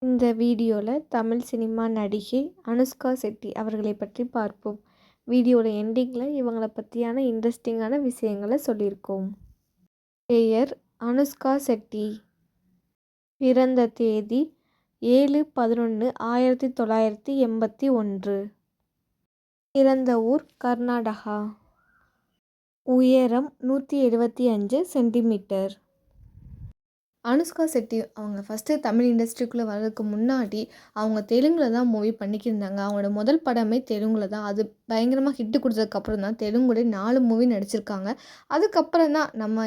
இந்த வீடியோவில் தமிழ் சினிமா நடிகை அனுஷ்கா செட்டி அவர்களை பற்றி பார்ப்போம். வீடியோட எண்டிங்கில் இவங்களை பற்றியான இன்ட்ரெஸ்டிங்கான விஷயங்களை சொல்லியிருக்கோம். பெயர் அனுஷ்கா செட்டி. பிறந்த தேதி 7/11/1981. பிறந்த ஊர் கர்நாடகா. உயரம் 175 சென்டிமீட்டர். அனுஷ்கா செட்டி அவங்க ஃபஸ்ட்டு தமிழ் இண்டஸ்ட்ரிக்குள்ளே வர்றதுக்கு முன்னாடி அவங்க தெலுங்கில் தான் மூவி பண்ணிக்கிருந்தாங்க. அவங்களோட முதல் படமே தெலுங்கில் தான். அது பயங்கரமாக ஹிட்டு கொடுத்ததுக்கப்புறம் தான் தெலுங்குல 4 மூவி நடிச்சிருக்காங்க. அதுக்கப்புறம் தான் நம்ம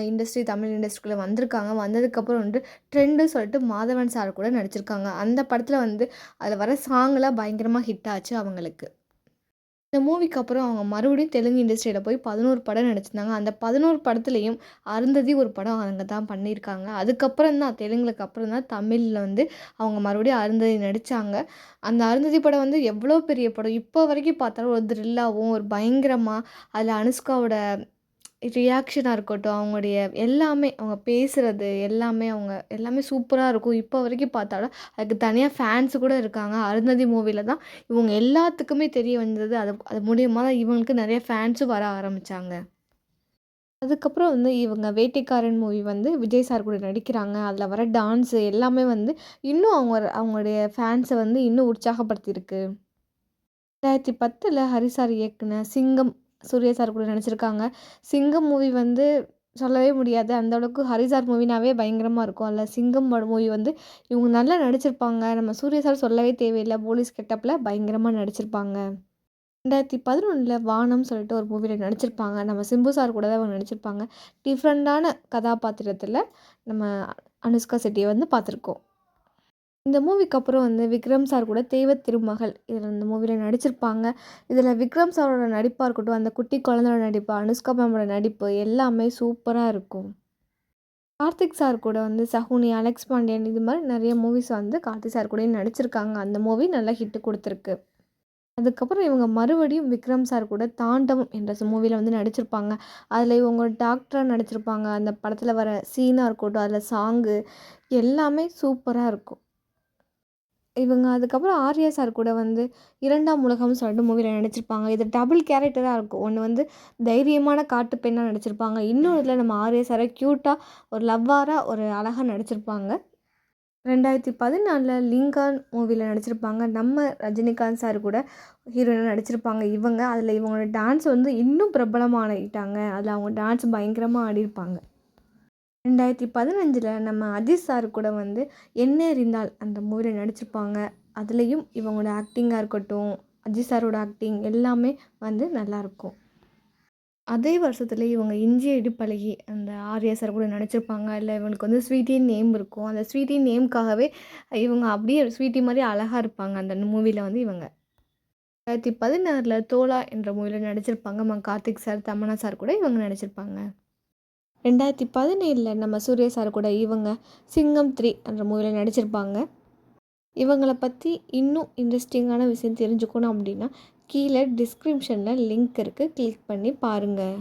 தமிழ் இண்டஸ்ட்ரிக்குள்ளே வந்திருக்காங்க. வந்ததுக்கப்புறம் ட்ரெண்டு சொல்லிட்டு மாதவன் சார் கூட நடிச்சிருக்காங்க. அந்த படத்தில் அதில் வர சாங்லாம் பயங்கரமாக ஹிட் ஆச்சு அவங்களுக்கு. இந்த மூவிக்கு அப்புறம் அவங்க மறுபடியும் தெலுங்கு இண்டஸ்ட்ரியில் போய் 11 படம் நடிச்சிருந்தாங்க. அந்த 11 படத்துலேயும் அருந்ததி ஒரு படம் அவங்க தான் பண்ணியிருக்காங்க. அதுக்கப்புறம் தான் தெலுங்குக்கு அப்புறம் தான் தமிழில் அவங்க மறுபடியும் அருந்ததி நடித்தாங்க. அந்த அருந்ததி படம் எவ்வளோ பெரிய படம். இப்போ வரைக்கும் பார்த்தாலும் ஒரு த்ரில்லாகவும் ஒரு பயங்கரமாக அதில் அனுஷ்காவோட ரியாக்ஷனாக இருக்கட்டும், அவங்களுடைய எல்லாமே அவங்க பேசுகிறது எல்லாமே சூப்பராக இருக்கும். இப்போ வரைக்கும் பார்த்தாலும் அதுக்கு தனியாக ஃபேன்ஸு கூட இருக்காங்க. அருந்ததி மூவியில் தான் இவங்க எல்லாத்துக்குமே தெரிய வந்தது. அது மூலியமாக தான் இவங்களுக்கு நிறைய ஃபேன்ஸும் வர ஆரம்பித்தாங்க. அதுக்கப்புறம் இவங்க வேட்டைக்காரன் மூவி விஜய் சார் கூட நடிக்கிறாங்க. அதில் வர டான்ஸு எல்லாமே இன்னும் அவங்களுடைய ஃபேன்ஸை இன்னும் உற்சாகப்படுத்தியிருக்கு. 2010 ஹரி சார் இயக்குன சிங்கம் சூர்யா சார் கூட நடிச்சிருக்காங்க. சிங்கம் மூவி சொல்லவே முடியாது. அந்த அளவுக்கு ஹரி சார் மூவினாவே பயங்கரமாக இருக்கும். அதில் சிங்கம் மூவி இவங்க நல்லா நடிச்சிருப்பாங்க. நம்ம சூர்யா சார் சொல்லவே தேவையில்லை. போலீஸ் கெட்டப்பில் பயங்கரமாக நடிச்சிருப்பாங்க. 2011 வானம் சொல்லிட்டு ஒரு மூவியில் நடிச்சிருப்பாங்க. நம்ம சிம்பு சார் கூட தான் அவங்க நடிச்சிருப்பாங்க. டிஃப்ரெண்ட்டான கதாபாத்திரத்தில் நம்ம அனுஷ்கா செட்டியை பார்த்துருக்கோம். இந்த மூவிக்கு அப்புறம் விக்ரம் சார் கூட தெய்வ திருமகள் இந்த மூவியில் நடிச்சிருப்பாங்க. இதில் விக்ரம் சாரோட நடிப்பாக இருக்கட்டும், அந்த குட்டி குழந்தையோட நடிப்பு, அனுஷ்கா மேமோட நடிப்பு எல்லாமே சூப்பராக இருக்கும். கார்த்திக் சார் கூட சகுனி, அலெக்ஸ் பாண்டியன் இது மாதிரி நிறைய மூவிஸ் கார்த்திக் சார் கூடயும் நடிச்சிருக்காங்க. அந்த மூவி நல்லா ஹிட்டு கொடுத்துருக்கு. அதுக்கப்புறம் இவங்க மறுபடியும் விக்ரம் சார் கூட தாண்டவம் என்ற மூவியில் நடிச்சிருப்பாங்க. அதில் இவங்க டாக்டராக நடிச்சிருப்பாங்க. அந்த படத்தில் வர சீனாக இருக்கட்டும், அதில் சாங்கு எல்லாமே சூப்பராக இருக்கும். இவங்க அதுக்கப்புறம் ஆர்யா சார் கூட இரண்டாம் உலகம்னு சொல்லிட்டு மூவியில் நடிச்சிருப்பாங்க. இது டபுள் கேரக்டராக இருக்கும். ஒன்று தைரியமான காட்டு பெண்ணாக நடிச்சிருப்பாங்க. இன்னொரு இதில் நம்ம ஆர்யா சாரை க்யூட்டாக ஒரு லவ்வாராக ஒரு அழகாக நடிச்சிருப்பாங்க. 2014 லிங்கான் மூவியில் நடிச்சிருப்பாங்க. நம்ம ரஜினிகாந்த் சார் கூட ஹீரோயினாக நடிச்சிருப்பாங்க. அதில் இவங்களோட டான்ஸ் இன்னும் பிரபலமாகிட்டாங்க. அதில் அவங்க டான்ஸ் பயங்கரமாக ஆடியிருப்பாங்க. 2015 நம்ம அஜித் சார் கூட என்ன அறிந்தால் அந்த மூவியில் நடிச்சிருப்பாங்க. அதுலேயும் இவங்களோட ஆக்டிங்காக இருக்கட்டும், அஜித் சாரோட ஆக்டிங் எல்லாமே நல்லாயிருக்கும். அதே வருஷத்துல இவங்க இஞ்சி இடுப்பழகி அந்த ஆர்யா சார் கூட நடிச்சிருப்பாங்க. இல்லை இவங்களுக்கு ஸ்வீட்டின் நேம் இருக்கும். அந்த ஸ்வீட்டின் நேம்காகவே இவங்க அப்படியே ஸ்வீட்டி மாதிரி அழகாக இருப்பாங்க. அந்த மூவியில் இவங்க 2016 தோலா என்ற மூவியில் நடிச்சிருப்பாங்க. கார்த்திக் சார், தமன்னா சார் கூட இவங்க நடிச்சிருப்பாங்க. 2017 நம்ம சூர்யா சார் கூட இவங்க சிங்கம் 3 என்ற மூவியில் நடிச்சிருப்பாங்க. இவங்களை பற்றி இன்னும் இன்ட்ரெஸ்டிங்கான விஷயம் தெரிஞ்சுக்கணும் அப்படின்னா கீழே டிஸ்கிரிப்ஷனில் லிங்க் இருக்குது, கிளிக் பண்ணி பாருங்கள்.